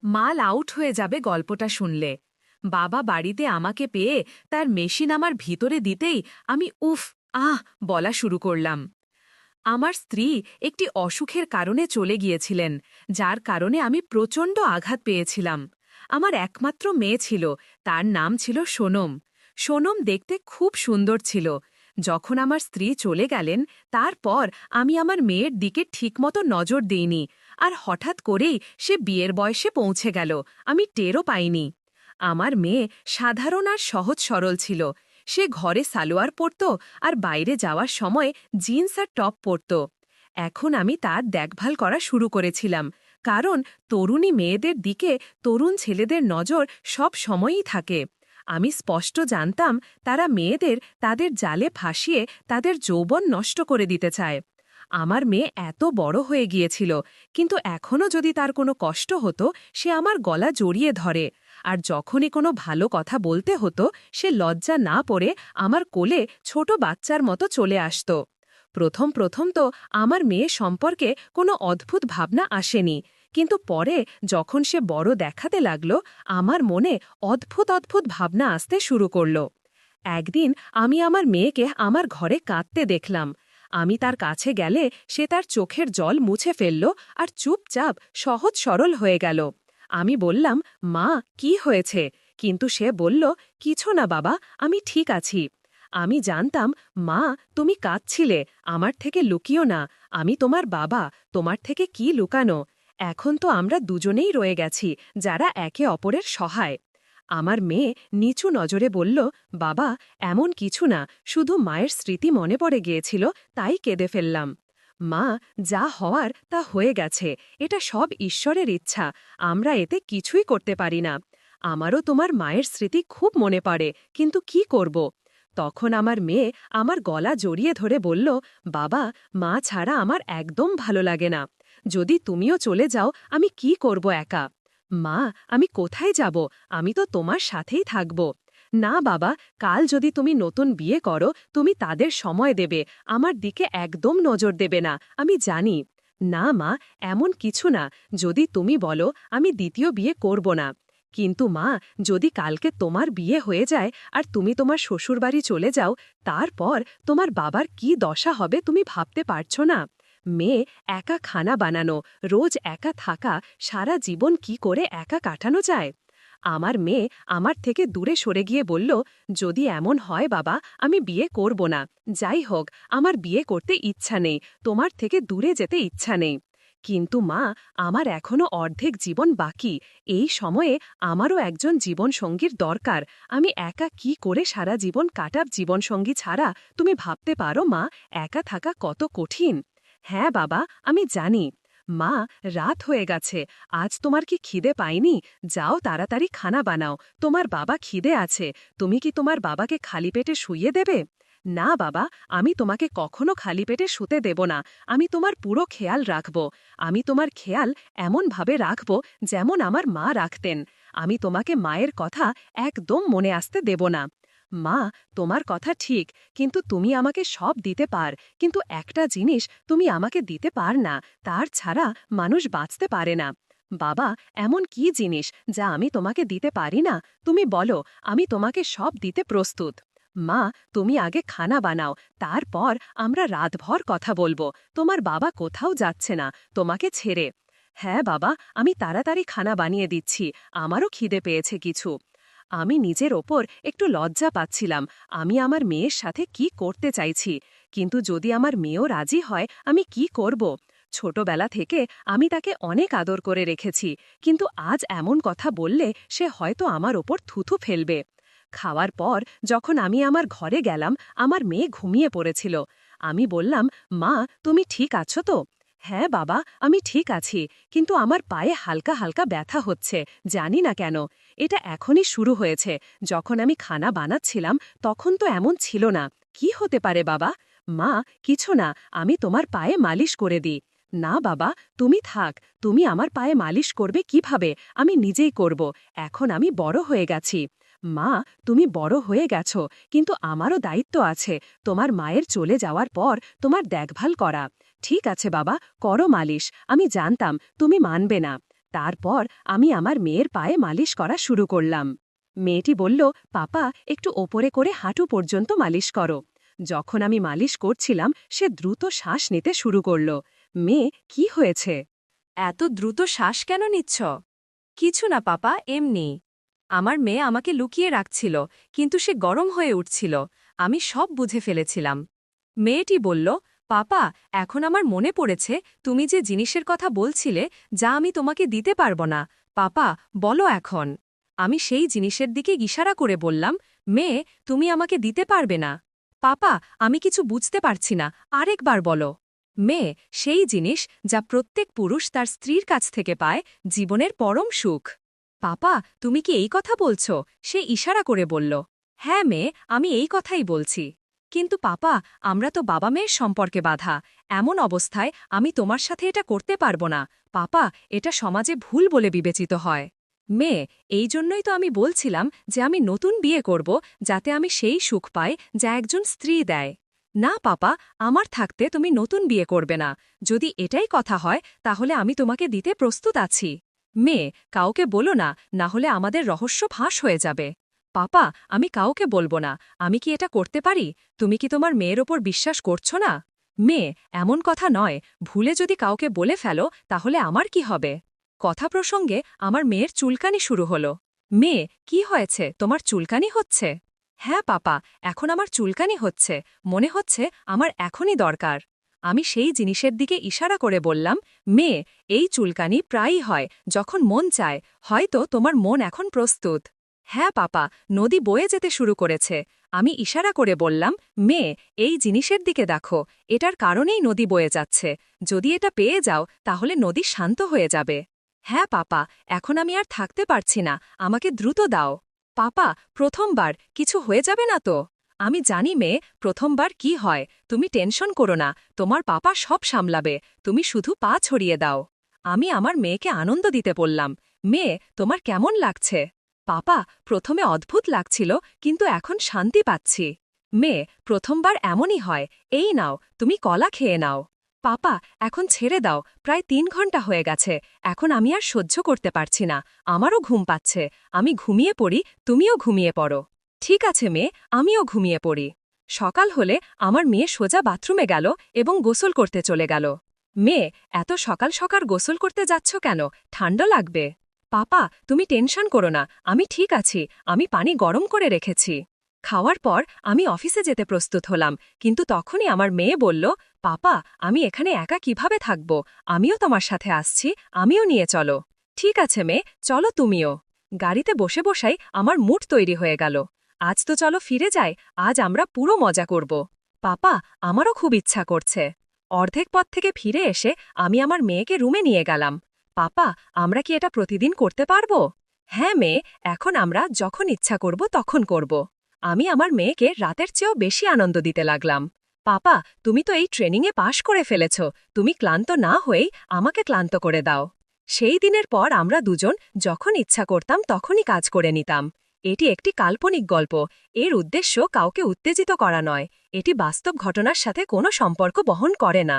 মাল আউট হয়ে যাবে গল্পটা শুনলে। বাবা বাড়িতে আমাকে পেয়ে তার মেশিন আমার ভিতরে দিতেই আমি উফ আহ বলা শুরু করলাম। আমার স্ত্রী একটি অসুখের কারণে চলে গিয়েছিলেন, যার কারণে আমি প্রচণ্ড আঘাত পেয়েছিলাম। আমার একমাত্র মেয়ে ছিল, তার নাম ছিল সোনম। সোনম দেখতে খুব সুন্দর ছিল। যখন আমার স্ত্রী চলে গেলেন, তারপর আমি আমার মেয়ের দিকে ঠিকমতো নজর দিইনি, আর হঠাৎ করেই সে বিয়ের বয়সে পৌঁছে গেল, আমি টেরও পাইনি। আমার মেয়ে সাধারণ আর সহজ সরল ছিল। সে ঘরে সালোয়ার পরত আর বাইরে যাওয়ার সময় জিন্স আর টপ পরত। এখন আমি তার দেখভাল করা শুরু করেছিলাম, কারণ তরুণী মেয়েদের দিকে তরুণ ছেলেদের নজর সব সময়ই থাকে। আমি স্পষ্ট জানতাম তারা মেয়েদের তাদের জালে ফাঁসিয়ে তাদের যৌবন নষ্ট করে দিতে চায়। আমার মেয়ে এত বড় হয়ে গিয়েছিল, কিন্তু এখনও যদি তার কোনো কষ্ট হতো সে আমার গলা জড়িয়ে ধরে, আর যখনই কোনো ভালো কথা বলতে হতো সে লজ্জা না পড়ে আমার কোলে ছোট বাচ্চার মতো চলে আসত। প্রথম প্রথম তো আমার মেয়ে সম্পর্কে কোনো অদ্ভুত ভাবনা আসেনি, কিন্তু পরে যখন সে বড় দেখাতে লাগল, আমার মনে অদ্ভুত অদ্ভুত ভাবনা আসতে শুরু করল। একদিন আমি আমার মেয়েকে আমার ঘরে কাঁদতে দেখলাম। আমি তার কাছে গেলে সে তার চোখের জল মুছে ফেলল আর চুপচাপ সহজ সরল হয়ে গেল। আমি বললাম, মা, কি হয়েছে? কিন্তু সে বলল, কিছু না বাবা, আমি ঠিক আছি। আমি জানতাম, মা, তুমি কাঁদছিলে, আমার থেকে লুকিও না, আমি তোমার বাবা, তোমার থেকে কি লুকানো। এখন তো আমরা দুজনেই রয়ে গেছি, যারা একে অপরের সহায়। আমার মেয়ে নিচু নজরে বলল, বাবা, এমন কিছু না, শুধু মায়ের স্মৃতি মনে পড়ে গিয়েছিল, তাই কেঁদে ফেললাম। মা, যা হওয়ার তা হয়ে গেছে, এটা সব ঈশ্বরের ইচ্ছা, আমরা এতে কিছুই করতে পারি না। আমারও তোমার মায়ের স্মৃতি খুব মনে পড়ে, কিন্তু কি করব? তখন আমার মেয়ে আমার গলা জড়িয়ে ধরে বলল, বাবা, মা ছাড়া আমার একদম ভালো লাগে না। যদি তুমিও চলে যাও আমি কি করব একা? মা, আমি কোথায় যাব? আমি তো তোমার সাথেই থাকব। না বাবা, কাল যদি তুমি নতুন বিয়ে করো তুমি তাদের সময় দেবে, আমার দিকে একদম নজর দেবে না, আমি জানি। না মা, এমন কিছু না, যদি তুমি বলো আমি দ্বিতীয় বিয়ে করব না। কিন্তু মা, যদি কালকে তোমার বিয়ে হয়ে যায় আর তুমি তোমার শ্বশুরবাড়ি চলে যাও, তারপর তোমার বাবার কি দশা হবে তুমি ভাবতে পারছো না? মেয়ে, একা খানা বানানো, রোজ একা থাকা, সারা জীবন কি করে একা কাটানো যায়? আমার মেয়ে আমার থেকে দূরে সরে গিয়ে বলল, যদি এমন হয় বাবা, আমি বিয়ে করব না। যাই হোক, আমার বিয়ে করতে ইচ্ছা নেই, তোমার থেকে দূরে যেতে ইচ্ছা নেই। কিন্তু মা, আমার এখনো অর্ধেক জীবন বাকি, এই সময়ে আমারও একজন জীবনসঙ্গীর দরকার। আমি একা কি করে সারা জীবন কাটাব জীবনসঙ্গী ছাড়া? তুমি ভাবতে পারো মা, একা থাকা কত কঠিন। হ্যাঁ বাবা, আমি জানি। মা, রাত হয়ে গেছে, আজ তোমার কি খিদে পায়নি? যাও তাড়াতাড়ি খানা বানাও, তোমার বাবা খিদে আছে। তুমি কি তোমার বাবাকে খালি পেটে শুইয়ে দেবে? না বাবা, আমি তোমাকে কখনো খালি পেটে শুতে দেব না, আমি তোমার পুরো খেয়াল রাখব। আমি তোমার খেয়াল এমনভাবে রাখব যেমন আমার মা রাখতেন। আমি তোমাকে মায়ের কথা একদম মনে আসতে দেব না। মা, তোমার কথা ঠিক, কিন্তু তুমি আমাকে সব দিতে পার, কিন্তু একটা জিনিস তুমি আমাকে দিতে পার না, তার ছাড়া মানুষ বাঁচতে পারে না। বাবা, এমন কি জিনিস যা আমি তোমাকে দিতে পারি না? তুমি বলো, আমি তোমাকে সব দিতে প্রস্তুত। মা, তুমি আগে খানা বানাও, তারপর আমরা রাতভর কথা বলবো। তোমার বাবা কোথাও যাচ্ছে না তোমাকে ছেড়ে। হ্যাঁ বাবা, আমি তাড়াতাড়ি খানা বানিয়ে দিচ্ছি, আমারও খিদে পেয়েছে কিছু। আমি নিজের ওপর একটু লজ্জা পাচ্ছিলাম, আমি আমার মেয়ের সাথে কি করতে চাইছি, কিন্তু যদি আমার মেয়েও রাজি হয় আমি কি করব? ছোটবেলা থেকে আমি তাকে অনেক আদর করে রেখেছি, কিন্তু আজ এমন কথা বললে সে হয়তো আমার ওপর থুথু ফেলবে। খাওয়ার পর যখন আমি আমার ঘরে গেলাম, আমার মেয়ে ঘুমিয়ে পড়েছিল। আমি বললাম, মা, তুমি ঠিক আছো তো? হ্যাঁ বাবা, আমি ঠিক আছি, কিন্তু আমার পায়ে হালকা হালকা ব্যথা হচ্ছে, জানি না কেন। এটা এখনই শুরু হয়েছে, যখন আমি খানা বানাচ্ছিলাম তখন তো এমন ছিল না। কি হতে পারে বাবা? মা, কিছু না, আমি তোমার পায়ে মালিশ করে দিই। না বাবা, তুমি থাক, তুমি আমার পায়ে মালিশ করবে কিভাবে? আমি নিজেই করব, এখন আমি বড় হয়ে গেছি। মা, তুমি বড় হয়ে গেছো, কিন্তু আমারও দায়িত্ব আছে, তোমার মায়ের চলে যাওয়ার পর তোমার দেখভাল করা। ঠিক আছে বাবা, করো মালিশ, আমি জানতাম তুমি মানবে না। তারপর আমি আমার মেয়ের পায়ে মালিশ করা শুরু করলাম। মেয়েটি বলল, পাপা একটু ওপরে করে হাঁটু পর্যন্ত মালিশ করো। যখন আমি মালিশ করছিলাম সে দ্রুত শ্বাস নিতে শুরু করল। মেয়ে, কি হয়েছে? এত দ্রুত শ্বাস কেন নিচ্ছ? কিছু না পাপা, এমনি। আমার মেয়ে আমাকে লুকিয়ে রাখছিল, কিন্তু সে গরম হয়ে উঠছিল। আমি সব বুঝে ফেলেছিলাম। মেয়েটি বলল, পাপা এখন আমার মনে পড়েছে তুমি যে জিনিসের কথা বলছিলে যা আমি তোমাকে দিতে পারব না। পাপা বলো এখন। আমি সেই জিনিসের দিকে ইশারা করে বললাম, মেয়ে তুমি আমাকে দিতে পারবে না। পাপা আমি কিছু বুঝতে পারছি না, আরেকবার বলো। মেয়ে সেই জিনিস যা প্রত্যেক পুরুষ তার স্ত্রীর কাছ থেকে পায়, জীবনের পরম সুখ। পাপা তুমি কি এই কথা বলছ? সে ইশারা করে বলল, হ্যাঁ মেয়ে, আমি এই কথাই বলছি। কিন্তু পাপা আমরা তো বাবা মেয়ের সম্পর্কে বাঁধা, এমন অবস্থায় আমি তোমার সাথে এটা করতে পারব না। পাপা এটা সমাজে ভুল বলে বিবেচিত হয়। মেয়ে এই জন্যই তো আমি বলছিলাম যে আমি নতুন বিয়ে করব, যাতে আমি সেই সুখ পাই যা একজন স্ত্রী দেয়। না পাপা, আমার থাকতে তুমি নতুন বিয়ে করবে না। যদি এটাই কথা হয় তাহলে আমি তোমাকে দিতে প্রস্তুত আছি। মেয়ে কাউকে বলো না, না হলে আমাদের রহস্য ফাঁস হয়ে যাবে। পাপা আমি কাউকে বলবো না। আমি কি এটা করতে পারি? তুমি কি তোমার মেয়ের ওপর বিশ্বাস করছো না? মেয়ে এমন কথা নয়, ভুলে যদি কাউকে বলে ফেলো তাহলে আমার কি হবে? কথা প্রসঙ্গে আমার মেয়ের চুলকানি শুরু হলো। মেয়ে কি হয়েছে, তোমার চুলকানি হচ্ছে? হ্যাঁ পাপা, এখন আমার চুলকানি হচ্ছে, মনে হচ্ছে আমার এখনই দরকার। আমি সেই জিনিসের দিকে ইশারা করে বললাম, মেয়ে এই চুলকানি প্রায়ই হয় যখন মন চায়, হয়তো তোমার মন এখন প্রস্তুত। হ্যাঁ পাপা, নদী বয়ে যেতে শুরু করেছে। আমি ইশারা করে বললাম, মেয়ে এই জিনিসের দিকে দেখো, এটার কারণেই নদী বয়ে যাচ্ছে। যদি এটা পেয়ে যাও তাহলে নদী শান্ত হয়ে যাবে। হ্যাঁ পাপা, এখন আমি আর থাকতে পারছি না, আমাকে দ্রুত দাও। পাপা প্রথমবার কিছু হয়ে যাবে না তো? আমি জানি মেয়ে, প্রথমবার কি হয়, তুমি টেনশন করো না, তোমার পাপা সব সামলাবে, তুমি শুধু পা ছড়িয়ে দাও। আমি আমার মেয়েকে আনন্দ দিতে বললাম, মেয়ে তোমার কেমন লাগছে? পাপা প্রথমে অদ্ভুত লাগছিল, কিন্তু এখন শান্তি পাচ্ছি। মেয়ে প্রথমবার এমনই হয়, এই নাও তুমি কলা খেয়ে নাও। পাপা এখন ছেড়ে দাও, প্রায় ৩ ঘন্টা হয়ে গেছে, এখন আমি আর সহ্য করতে পারছি না, আমারও ঘুম পাচ্ছে, আমি ঘুমিয়ে পড়ি, তুমিও ঘুমিয়ে পড়ো। ঠিক আছে মেয়ে, আমিও ঘুমিয়ে পড়ি। সকাল হলে আমার মেয়ে সোজা বাথরুমে গেল এবং গোসল করতে চলে গেল। মেয়ে এত সকাল সকাল গোসল করতে যাচ্ছ কেন? ঠান্ডা লাগবে। পাপা তুমি টেনশন করো না, আমি ঠিক আছি, আমি পানি গরম করে রেখেছি। খাওয়ার পর আমি অফিসে যেতে প্রস্তুত হলাম, কিন্তু তখনই আমার মেয়ে বলল, পাপা আমি এখানে একা কিভাবে থাকব? আমিও তোমার সাথে আসছি, আমিও নিয়ে চলো। ঠিক আছে মেয়ে, চলো তুমিও। গাড়িতে বসে বসাই আমার মুড তৈরি হয়ে গেল। আজ তো চলো ফিরে যাই, আজ আমরা পুরো মজা করব। পাপা আমারও খুব ইচ্ছা করছে। অর্ধেক পথ থেকে ফিরে এসে আমি আমার মেয়েকে রুমে নিয়ে গেলাম। পাপা আমরা কি এটা প্রতিদিন করতে পারব? হ্যাঁ মেয়ে, এখন আমরা যখন ইচ্ছা করব তখন করব। আমি আমার মেয়েকে রাতের চেয়েও বেশি আনন্দ দিতে লাগলাম। পাপা তুমি তো এই ট্রেনিংয়ে পাশ করে ফেলেছ, তুমি ক্লান্ত না হয়েই আমাকে ক্লান্ত করে দাও। সেই দিনের পর আমরা দুজন যখন ইচ্ছা করতাম তখনই কাজ করে নিতাম। এটি একটি কাল্পনিক গল্প, এর উদ্দেশ্য কাউকে উত্তেজিত করা নয়, এটি বাস্তব ঘটনার সাথে কোনো সম্পর্ক বহন করে না।